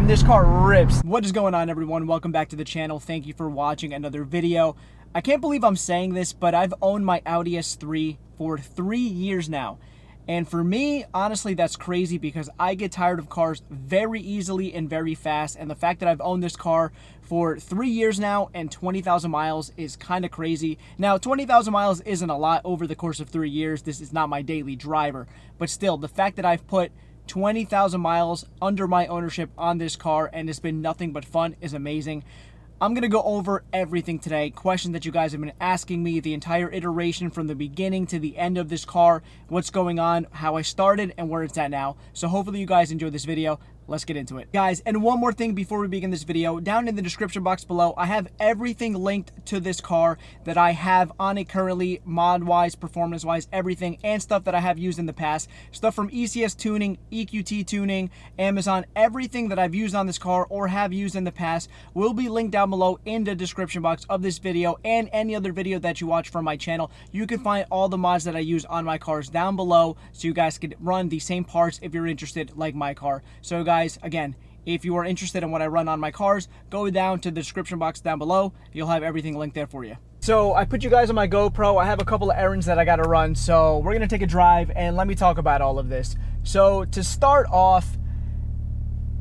damn, this car rips. What is going on, everyone? Welcome back to the channel. Thank you for watching another video. I can't believe I'm saying this, but I've owned my Audi S3 for 3 years now. And for me, honestly, that's crazy because I get tired of cars very easily and very fast. And the fact that I've owned this car for 3 years now and 20,000 miles is kind of crazy. Now, 20,000 miles isn't a lot over the course of 3 years. This is not my daily driver. But still, the fact that I've put 20,000 miles under my ownership on this car and it's been nothing but fun is amazing. I'm going to go over everything today, questions that you guys have been asking me, the entire iteration from the beginning to the end of this car, what's going on, how I started, and where it's at now. So hopefully you guys enjoyed this video. Let's get into it. Guys, and one more thing before we begin this video, down in the description box below, I have everything linked to this car that I have on it currently, mod-wise, performance-wise, everything, and stuff that I have used in the past. Stuff from ECS tuning, EQT tuning, Amazon, everything that I've used on this car or have used in the past will be linked down below in the description box of this video and any other video that you watch from my channel. You can find all the mods that I use on my cars down below so you guys can run the same parts if you're interested, like my car. So guys, again, if you are interested in what I run on my cars, go down to the description box down below. You'll have everything linked there for you. So I put you guys on my GoPro. I have a couple of errands that I got to run, so we're going to take a drive and let me talk about all of this. So to start off,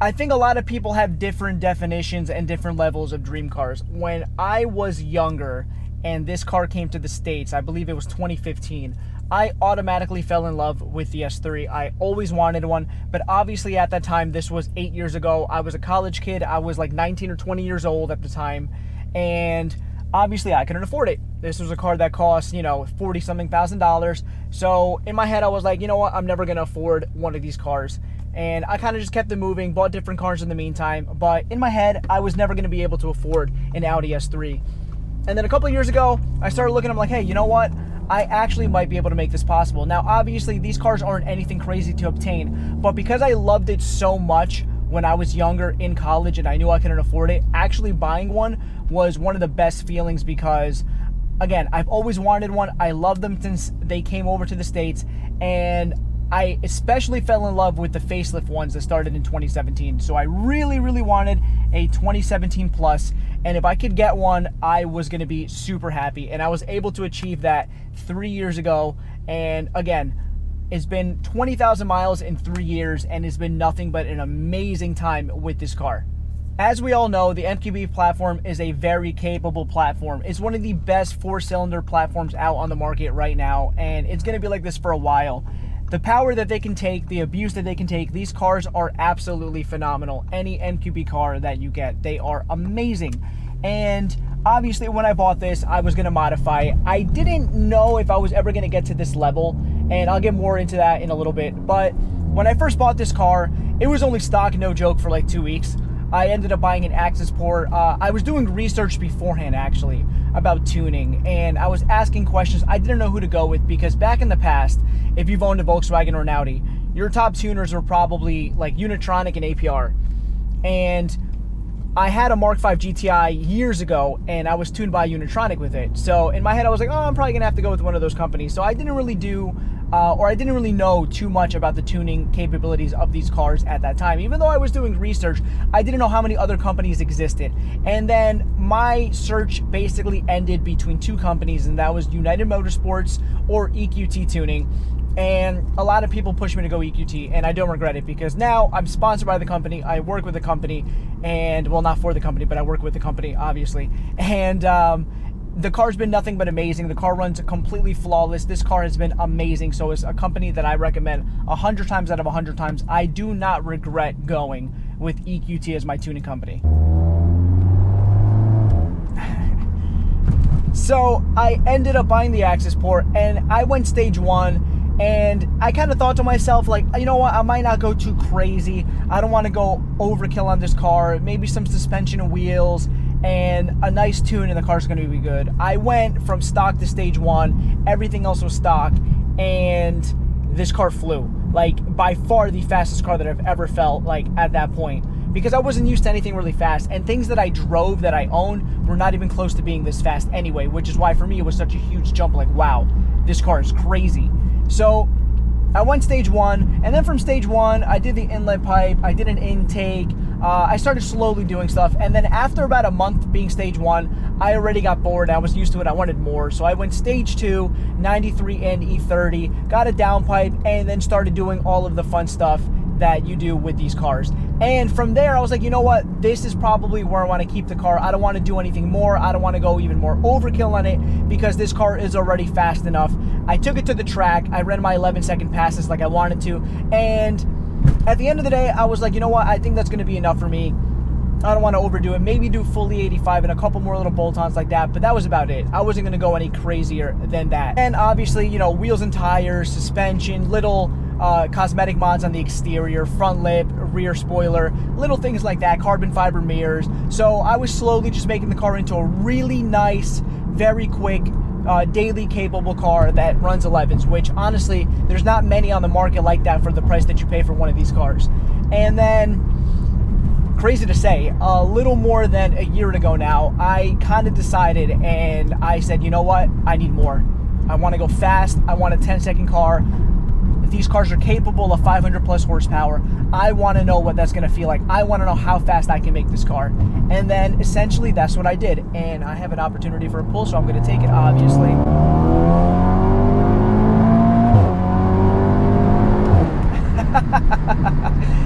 I think a lot of people have different definitions and different levels of dream cars. When I was younger and this car came to the States, I believe it was 2015, I automatically fell in love with the S3. I always wanted one, but obviously at that time, this was 8 years ago. I was a college kid. I was like 19 or 20 years old at the time, and obviously I couldn't afford it. This was a car that cost, you know, $40-something thousand. So in my head, I was like, you know what? I'm never gonna afford one of these cars. And I kind of just kept it moving, bought different cars in the meantime. But in my head, I was never gonna be able to afford an Audi S3. And then a couple of years ago, I started looking, I'm like, hey, you know what? I actually might be able to make this possible. Now, obviously, these cars aren't anything crazy to obtain, but because I loved it so much when I was younger in college and I knew I couldn't afford it, actually buying one was one of the best feelings because, again, I've always wanted one. I loved them since they came over to the States, and I especially fell in love with the facelift ones that started in 2017. So I really, really wanted a 2017 Plus, and if I could get one, I was going to be super happy. And I was able to achieve that 3 years ago. And again, it's been 20,000 miles in 3 years, and it's been nothing but an amazing time with this car. As we all know, the MQB platform is a very capable platform. It's one of the best four-cylinder platforms out on the market right now, and it's going to be like this for a while. The power that they can take, the abuse that they can take, these cars are absolutely phenomenal. Any MQB car that you get, they are amazing. And obviously when I bought this, I was gonna modify it. I didn't know if I was ever gonna get to this level, and I'll get more into that in a little bit. But when I first bought this car, it was only stock, no joke, for like 2 weeks. I ended up buying an access port. I was doing research beforehand, actually, about tuning, and I was asking questions. I didn't know who to go with because back in the past, if you've owned a Volkswagen or an Audi, your top tuners were probably like Unitronic and APR. And I had a Mark V GTI years ago, and I was tuned by Unitronic with it. So in my head, I was like, oh, I'm probably gonna have to go with one of those companies. So I didn't really I didn't really know too much about the tuning capabilities of these cars at that time. Even though I was doing research, I didn't know how many other companies existed. And then my search basically ended between two companies, and that was United Motorsports or EQT Tuning. And a lot of people pushed me to go EQT, and I don't regret it because now I'm sponsored by the company. I work with the company, and well, not for the company, but I work with the company, obviously. And the car's been nothing but amazing. The car runs completely flawless. This car has been amazing. So it's a company that I recommend 100 times out of 100 times. I do not regret going with EQT as my tuning company. So I ended up buying the access port, and I went stage 1, and I kind of thought to myself, like, you know what, I might not go too crazy. I don't want to go overkill on this car. Maybe some suspension and wheels and a nice tune, and the car's going to be good. I went from stock to stage 1. Everything else was stock, and this car flew. Like, by far the fastest car that I've ever felt, like, at that point. Because I wasn't used to anything really fast, and things that I drove that I owned were not even close to being this fast anyway, which is why for me it was such a huge jump. Like, wow, this car is crazy. So I went stage 1, and then from stage 1, I did the inlet pipe, I did an intake, I started slowly doing stuff, and then after about a month being stage 1, I already got bored. I was used to it. I wanted more, so I went stage 2, 93N E30, got a downpipe, and then started doing all of the fun stuff that you do with these cars. And from there, I was like, you know what? This is probably where I want to keep the car. I don't want to do anything more. I don't want to go even more overkill on it because this car is already fast enough. I took it to the track. I ran my 11-second passes like I wanted to. And at the end of the day, I was like, you know what? I think that's going to be enough for me. I don't want to overdo it. Maybe do fully 85 and a couple more little bolt-ons like that, but that was about it. I wasn't going to go any crazier than that. And obviously, you know, wheels and tires, suspension, little cosmetic mods on the exterior, front lip, rear spoiler, little things like that, carbon fiber mirrors. So I was slowly just making the car into a really nice, very quick, daily capable car that runs 11s, which honestly, there's not many on the market like that for the price that you pay for one of these cars. And then, crazy to say, a little more than a year ago now, I kind of decided and I said, you know what? I need more. I want to go fast. I want a 10-second car. These cars are capable of 500 plus horsepower. I want to know what that's going to feel like. I want to know how fast I can make this car. And then essentially that's what I did. And I have an opportunity for a pull, so I'm going to take it, obviously.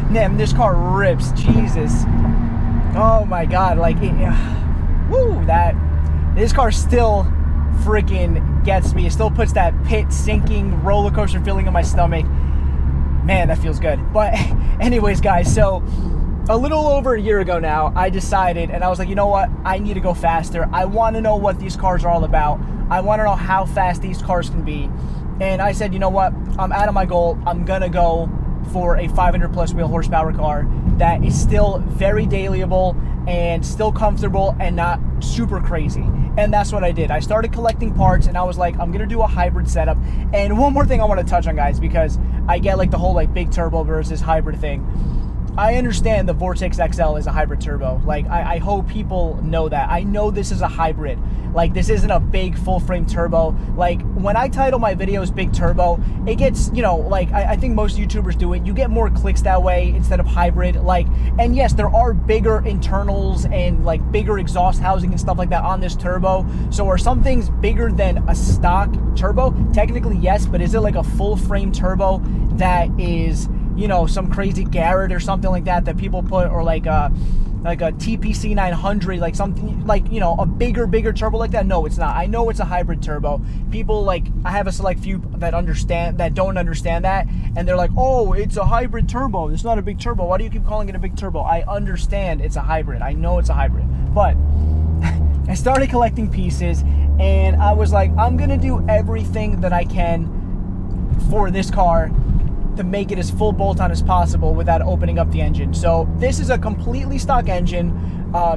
Man, this car rips. Jesus. Oh my God. Like, woo, this car still freaking gets me. It still puts that pit sinking roller coaster feeling in my stomach. Man, that feels good. But anyways, guys, so a little over a year ago now, I decided, and I was like, you know what? I need to go faster. I want to know what these cars are all about. I want to know how fast these cars can be. And I said, you know what? I'm out of my goal. I'm going to go for a 500 plus wheel horsepower car that is still very dailyable and still comfortable and not super crazy. And that's what I did. I started collecting parts and I was like, I'm gonna do a hybrid setup. And one more thing I want to touch on, guys, because I get like the whole like big turbo versus hybrid thing. I understand the Vortex XL is a hybrid turbo. Like, I hope people know that. I know this is a hybrid. Like, this isn't a big full-frame turbo. Like, when I title my videos Big Turbo, it gets, you know, like, I think most YouTubers do it. You get more clicks that way instead of hybrid. Like, and yes, there are bigger internals and, like, bigger exhaust housing and stuff like that on this turbo. So are some things bigger than a stock turbo? Technically, yes, but is it like a full-frame turbo that is, you know, some crazy Garrett or something like that that people put, or like a TPC 900, like something like, you know, a bigger turbo like that? No, it's not. I know it's a hybrid turbo. People, like, I have a select few that don't understand that, and they're like, oh, it's a hybrid turbo. It's not a big turbo. Why do you keep calling it a big turbo? I understand it's a hybrid. I know it's a hybrid, but I started collecting pieces, and I was like, I'm gonna do everything that I can for this car to make it as full bolt-on as possible without opening up the engine. So this is a completely stock engine,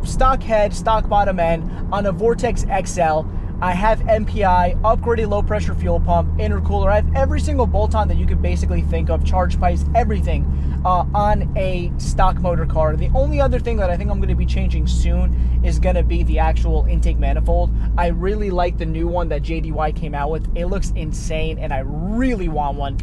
stock head, stock bottom end on a Vortex XL. I have MPI, upgraded low pressure fuel pump, intercooler. I have every single bolt-on that you could basically think of, charge pipes, everything on a stock motor car. The only other thing that I think I'm going to be changing soon is going to be the actual intake manifold. I really like the new one that JDY came out with. It looks insane and I really want one.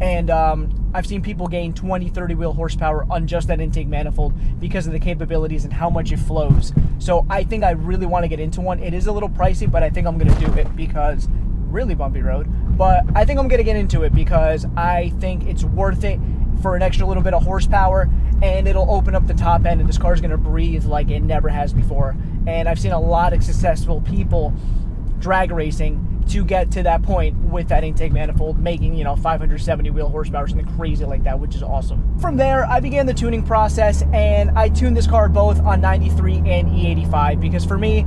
And I've seen people gain 20, 30 wheel horsepower on just that intake manifold because of the capabilities and how much it flows. So I think I really want to get into one. It is a little pricey, but I think I'm going to do it because really bumpy road. But I think I'm going to get into it because I think it's worth it for an extra little bit of horsepower, and it'll open up the top end, and this car's going to breathe like it never has before. And I've seen a lot of successful people drag racing to get to that point with that intake manifold, making, you know, 570 wheel horsepower, something crazy like that, which is awesome. From there, I began the tuning process, and I tuned this car both on 93 and E85 because for me,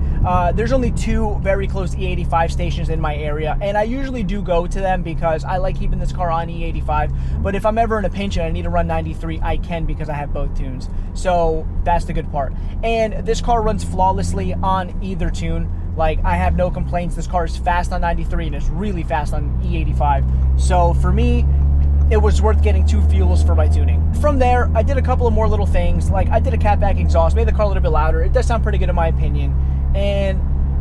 there's only two very close E85 stations in my area, and I usually do go to them because I like keeping this car on E85, but if I'm ever in a pinch and I need to run 93, I can because I have both tunes. So that's the good part. And this car runs flawlessly on either tune. Like, I have no complaints. This car is fast on 93 and it's really fast on E85. So for me, it was worth getting two fuels for my tuning. From there, I did a couple of more little things. Like, I did a catback exhaust, made the car a little bit louder. It does sound pretty good in my opinion. And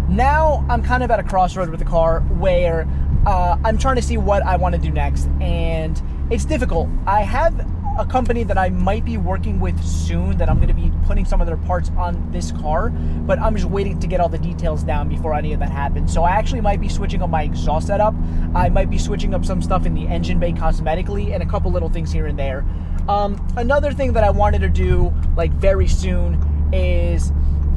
now I'm kind of at a crossroad with the car where I'm trying to see what I want to do next. And it's difficult. I have a company that I might be working with soon, that I'm going to be putting some of their parts on this car, but I'm just waiting to get all the details down before any of that happens. So I actually might be switching up my exhaust setup. I might be switching up some stuff in the engine bay cosmetically, and a couple little things here and there. Another thing that I wanted to do like very soon is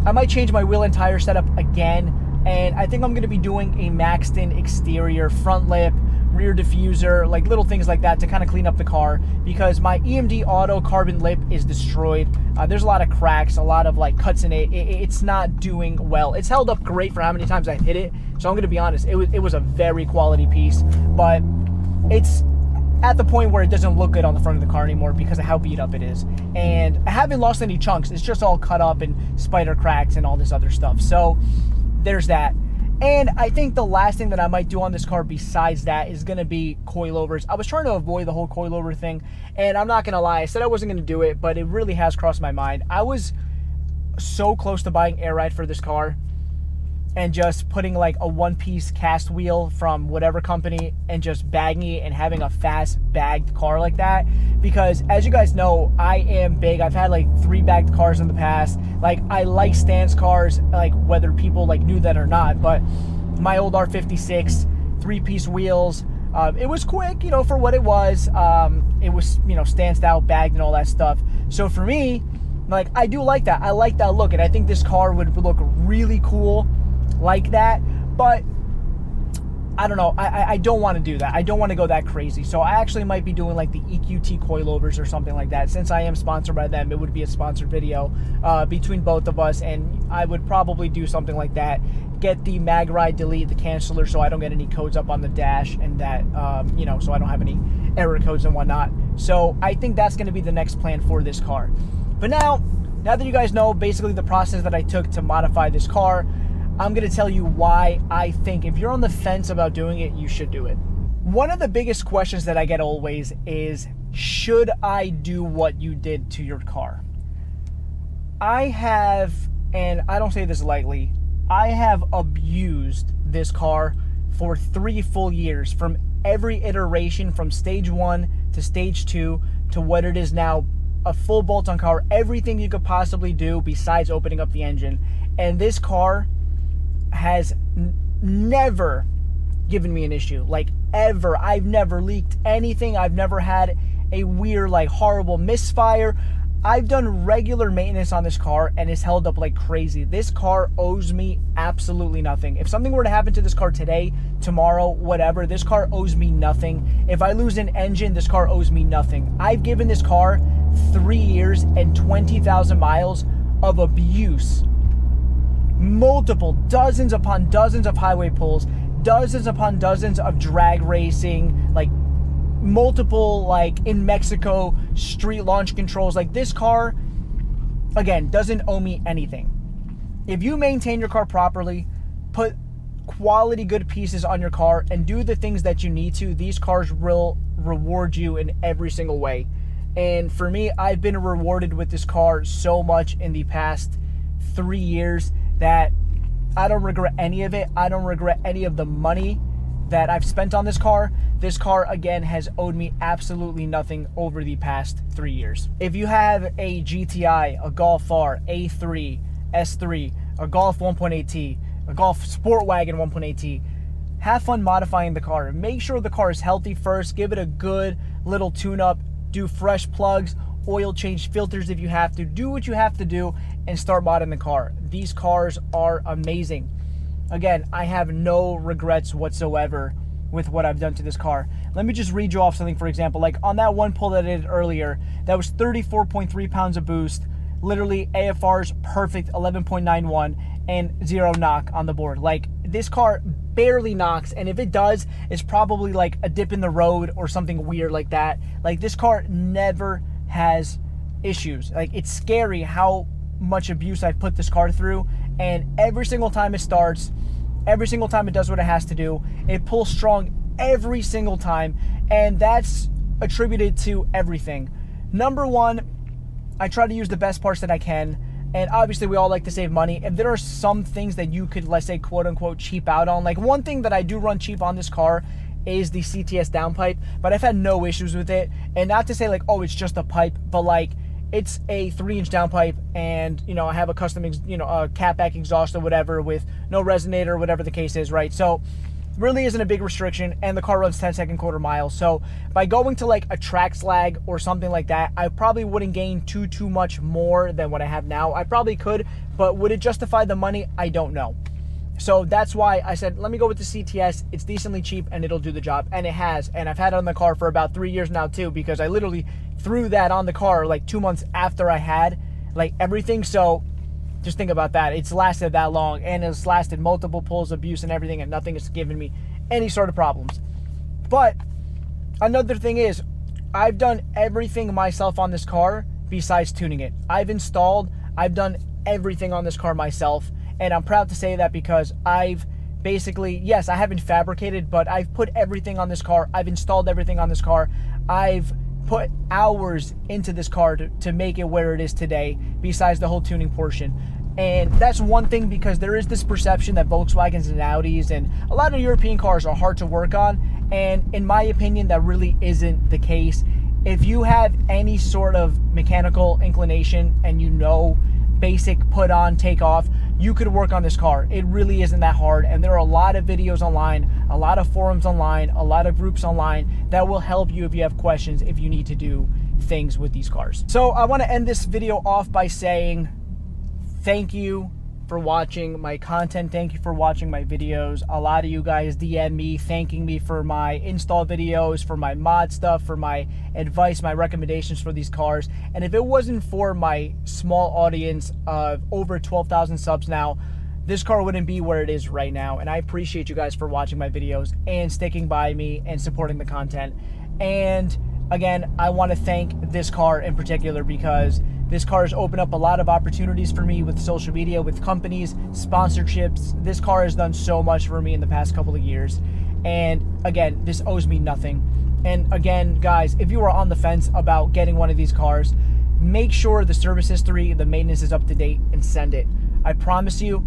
I might change my wheel and tire setup again, and I think I'm going to be doing a maxed in exterior, front lip, rear diffuser, like little things like that to kind of clean up the car, because my EMD Auto carbon lip is destroyed. There's a lot of cracks, a lot of like cuts in it. It's not doing well. It's held up great for how many times I hit it, so I'm going to be honest, it was a very quality piece, but it's at the point where it doesn't look good on the front of the car anymore because of how beat up it is. And I haven't lost any chunks. It's just all cut up and spider cracks and all this other stuff. So there's that. And I think the last thing that I might do on this car besides that is going to be coilovers. I was trying to avoid the whole coilover thing, and I'm not going to lie, I said I wasn't going to do it, but it really has crossed my mind. I was so close to buying air ride for this car and just putting like a one-piece cast wheel from whatever company and just bagging it and having a fast bagged car like that. Because as you guys know, I am big. I've had like 3 bagged cars in the past. Like, I like stance cars, like whether people like knew that or not, but my old R56, 3-piece wheels, it was quick, you know, for what it was. It was, you know, stanced out, bagged and all that stuff. So for me, like, I do like that. I like that look, and I think this car would look really cool like that, but I don't know, I don't want to do that. I don't want to go that crazy. So I actually might be doing like the EQT coilovers or something like that. Since I am sponsored by them, it would be a sponsored video between both of us, and I would probably do something like that. Get the mag ride delete, the canceller, so I don't get any codes up on the dash, and that you know, so I don't have any error codes and whatnot. So I think that's going to be the next plan for this car. But now that you guys know basically the process that I took to modify this car, I'm going to tell you why I think if you're on the fence about doing it, you should do it. One of the biggest questions that I get always is, should I do what you did to your car? I have, and I don't say this lightly, I have abused this car for 3 full years, from every iteration, from stage 1 to stage 2 to what it is now, a full bolt-on car, everything you could possibly do besides opening up the engine. And this car has never given me an issue, like ever. I've never leaked anything. I've never had a weird, like horrible misfire. I've done regular maintenance on this car and it's held up like crazy. This car owes me absolutely nothing. If something were to happen to this car today, tomorrow, whatever, this car owes me nothing. If I lose an engine, this car owes me nothing. I've given this car 3 years and 20,000 miles of abuse. Multiple, dozens upon dozens of highway pulls, dozens upon dozens of drag racing, like multiple, like in Mexico, street launch controls. Like, this car, again, doesn't owe me anything. If you maintain your car properly, put quality good pieces on your car, and do the things that you need to, these cars will reward you in every single way. And for me, I've been rewarded with this car so much in the past 3 years that I don't regret any of it. I don't regret any of the money that I've spent on this car. This car, again, has owed me absolutely nothing over the past 3 years. If you have a GTI, a Golf R, A3, S3, a Golf 1.8T, a Golf Sport Wagon 1.8T, have fun modifying the car. Make sure the car is healthy first. Give it a good little tune-up. Do fresh plugs, oil change, filters if you have to. Do what you have to do and start modding the car. These cars are amazing. Again, I have no regrets whatsoever with what I've done to this car. Let me just read you off something. For example, like on that one pull that I did earlier, that was 34.3 pounds of boost, literally AFR's perfect 11.91 and 0 knock on the board. Like, this car barely knocks, and if it does, it's probably like a dip in the road or something weird like that. Like, this car never has issues. Like, it's scary how much abuse I've put this car through, and every single time it starts, every single time it does what it has to do, it pulls strong every single time, and that's attributed to everything. Number one, I try to use the best parts that I can, and obviously we all like to save money. If there are some things that you could, let's say, quote unquote, cheap out on, like one thing that I do run cheap on this car is the CTS downpipe, but I've had no issues with it. And not to say like, oh, it's just a pipe, but like, it's a 3-inch downpipe, and you know, I have a custom, you know, a catback exhaust or whatever with no resonator, whatever the case is, right? So really isn't a big restriction, and the car runs 10-second quarter miles. So by going to like a track slag or something like that, I probably wouldn't gain too much more than what I have now. I probably could, but would it justify the money? I don't know. So that's why I said, let me go with the CTS. It's decently cheap and it'll do the job. And it has. And I've had it on the car for about 3 years now too, because I literally threw that on the car like 2 months after I had like everything. So just think about that. It's lasted that long, and it's lasted multiple pulls, abuse and everything, and nothing has given me any sort of problems. But another thing is, I've done everything myself on this car besides tuning it. I've done everything on this car myself. And I'm proud to say that because I've basically, yes, I haven't fabricated, but I've put everything on this car. I've installed everything on this car. I've put hours into this car to make it where it is today, besides the whole tuning portion. And that's one thing, because there is this perception that Volkswagens and Audis and a lot of European cars are hard to work on. And in my opinion, that really isn't the case. If you have any sort of mechanical inclination and you know basic put on, take off, you could work on this car. It really isn't that hard, and there are a lot of videos online, a lot of forums online, a lot of groups online that will help you if you have questions, if you need to do things with these cars. So I want to end this video off by saying thank you for watching my content. Thank you for watching my videos. A lot of you guys DM me thanking me for my install videos, for my mod stuff, for my advice, my recommendations for these cars. And if it wasn't for my small audience of over 12,000 subs now, this car wouldn't be where it is right now. And I appreciate you guys for watching my videos and sticking by me and supporting the content. And again, I want to thank this car in particular, because this car has opened up a lot of opportunities for me with social media, with companies, sponsorships. This car has done so much for me in the past couple of years. And again, this owes me nothing. And again, guys, if you are on the fence about getting one of these cars, make sure the service history, the maintenance is up to date, and send it. I promise you,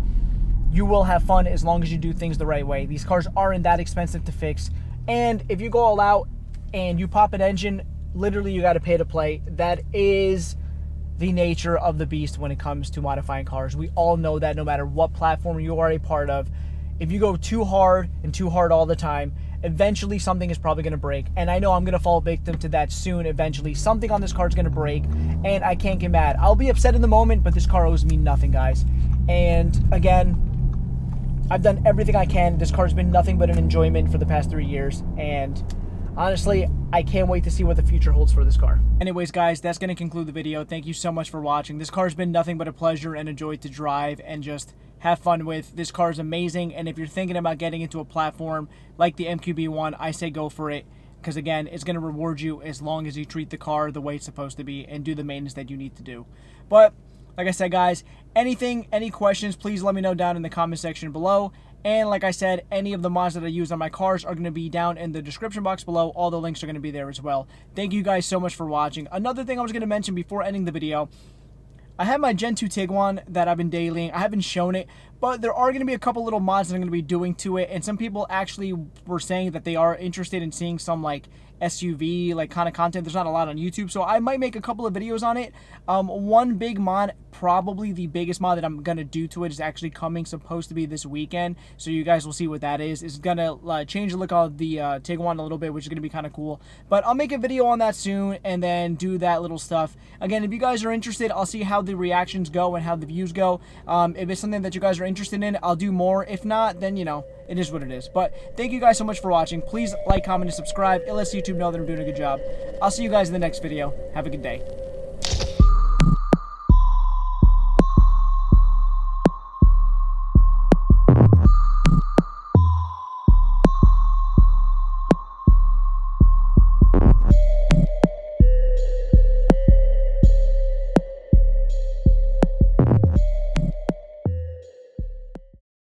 you will have fun as long as you do things the right way. These cars aren't that expensive to fix. And if you go all out and you pop an engine, literally you got to pay to play. That is the nature of the beast when it comes to modifying cars. We all know that no matter what platform you are a part of, if you go too hard all the time, eventually something is probably going to break. And I know I'm going to fall victim to that soon. Eventually something on this car is going to break, and I can't get mad. I'll be upset in the moment, but this car owes me nothing, guys. And again, I've done everything I can. This car's been nothing but an enjoyment for the past 3 years, and honestly, I can't wait to see what the future holds for this car. Anyways, guys, that's going to conclude the video. Thank you so much for watching. This car's been nothing but a pleasure and a joy to drive and just have fun with. This car is amazing, and if you're thinking about getting into a platform like the MQB1, I say go for it, because again, it's going to reward you as long as you treat the car the way it's supposed to be and do the maintenance that you need to do. But like I said, guys, any questions, please let me know down in the comment section below. And like I said, any of the mods that I use on my cars are going to be down in the description box below. All the links are going to be there as well. Thank you guys so much for watching. Another thing I was going to mention before ending the video, I have my Gen 2 Tiguan that I've been dailying. I haven't shown it, but there are going to be a couple little mods that I'm going to be doing to it. And some people actually were saying that they are interested in seeing some like SUV like kind of content. There's not a lot on YouTube, so I might make a couple of videos on it. One big mod, probably the biggest mod that I'm gonna do to it, is actually coming, supposed to be this weekend, so you guys will see what that is. It's gonna change the look of the Tiguan a little bit, which is gonna be kind of cool, but I'll make a video on that soon and then do that little stuff. Again, if you guys are interested, I'll see how the reactions go and how the views go. If it's something that you guys are interested in, I'll do more. If not, then you know, it is what it is. But thank you guys so much for watching. Please like, comment, and subscribe. It lets YouTube know that I'm doing a good job. I'll see you guys in the next video. Have a good day.